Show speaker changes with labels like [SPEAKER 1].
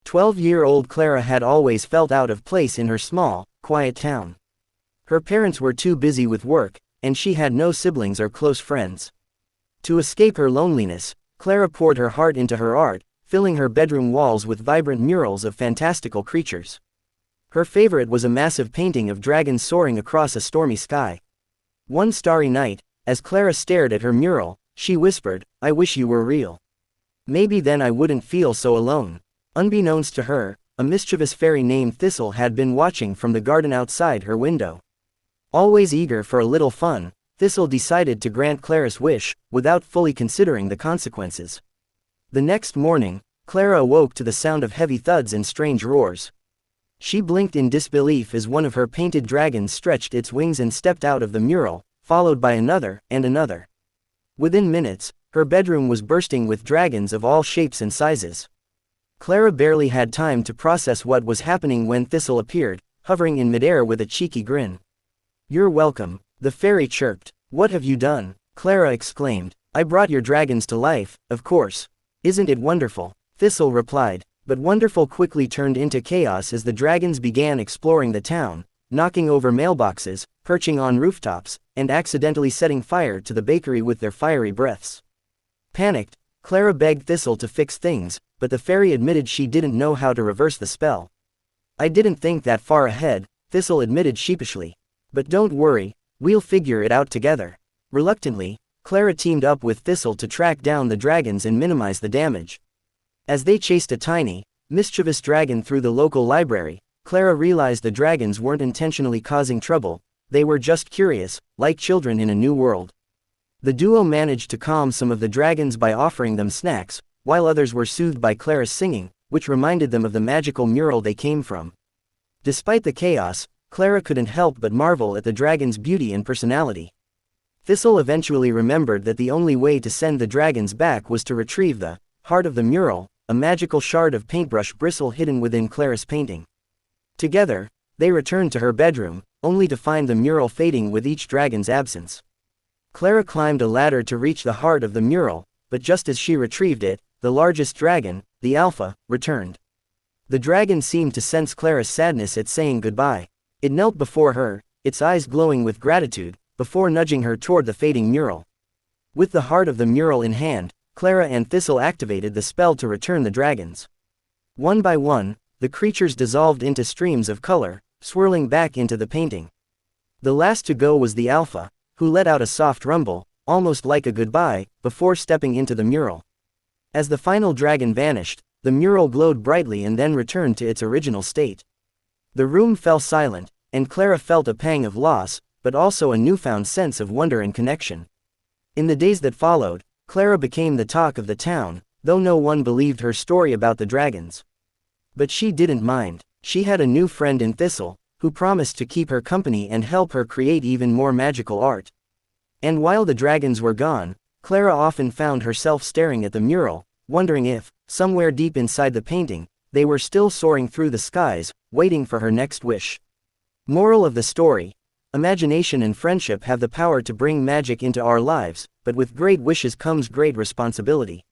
[SPEAKER 1] 12-year-old Clara had always felt out of place in her small, quiet town. Her parents were too busy with work, and she had no siblings or close friends. To escape her loneliness, Clara poured her heart into her art, filling her bedroom walls with vibrant murals of fantastical creatures. Her favorite was a massive painting of dragons soaring across a stormy sky. One starry night, as Clara stared at her mural, she whispered, "I wish you were real. Maybe then I wouldn't feel so alone." Unbeknownst to her, a mischievous fairy named Thistle had been watching from the garden outside her window. Always eager for a little fun, Thistle decided to grant Clara's wish, without fully considering the consequences. The next morning, Clara awoke to the sound of heavy thuds and strange roars. She blinked in disbelief as one of her painted dragons stretched its wings and stepped out of the mural, followed by another, and another. Within minutes, her bedroom was bursting with dragons of all shapes and sizes. Clara barely had time to process what was happening when Thistle appeared, hovering in midair with a cheeky grin. "You're welcome," the fairy chirped. "What have you done?" Clara exclaimed. "I brought your dragons to life, of course. Isn't it wonderful?" Thistle replied, but wonderful quickly turned into chaos as the dragons began exploring the town, knocking over mailboxes, perching on rooftops, and accidentally setting fire to the bakery with their fiery breaths. Panicked, Clara begged Thistle to fix things, but the fairy admitted she didn't know how to reverse the spell. "I didn't think that far ahead," Thistle admitted sheepishly. "But don't worry, we'll figure it out together." Reluctantly, Clara teamed up with Thistle to track down the dragons and minimize the damage. As they chased a tiny, mischievous dragon through the local library, Clara realized the dragons weren't intentionally causing trouble, they were just curious, like children in a new world. The duo managed to calm some of the dragons by offering them snacks, while others were soothed by Clara's singing, which reminded them of the magical mural they came from. Despite the chaos, Clara couldn't help but marvel at the dragon's beauty and personality. Thistle eventually remembered that the only way to send the dragons back was to retrieve the heart of the mural, a magical shard of paintbrush bristle hidden within Clara's painting. Together, they returned to her bedroom, only to find the mural fading with each dragon's absence. Clara climbed a ladder to reach the heart of the mural, but just as she retrieved it, the largest dragon, the Alpha, returned. The dragon seemed to sense Clara's sadness at saying goodbye. It knelt before her, its eyes glowing with gratitude, before nudging her toward the fading mural. With the heart of the mural in hand, Clara and Thistle activated the spell to return the dragons. One by one, the creatures dissolved into streams of color, swirling back into the painting. The last to go was the Alpha, who let out a soft rumble, almost like a goodbye, before stepping into the mural. As the final dragon vanished, the mural glowed brightly and then returned to its original state. The room fell silent, and Clara felt a pang of loss, but also a newfound sense of wonder and connection. In the days that followed, Clara became the talk of the town, though no one believed her story about the dragons. But she didn't mind. She had a new friend in Thistle, who promised to keep her company and help her create even more magical art. And while the dragons were gone, Clara often found herself staring at the mural, wondering if, somewhere deep inside the painting, they were still soaring through the skies, waiting for her next wish. Moral of the story: imagination and friendship have the power to bring magic into our lives, but with great wishes comes great responsibility.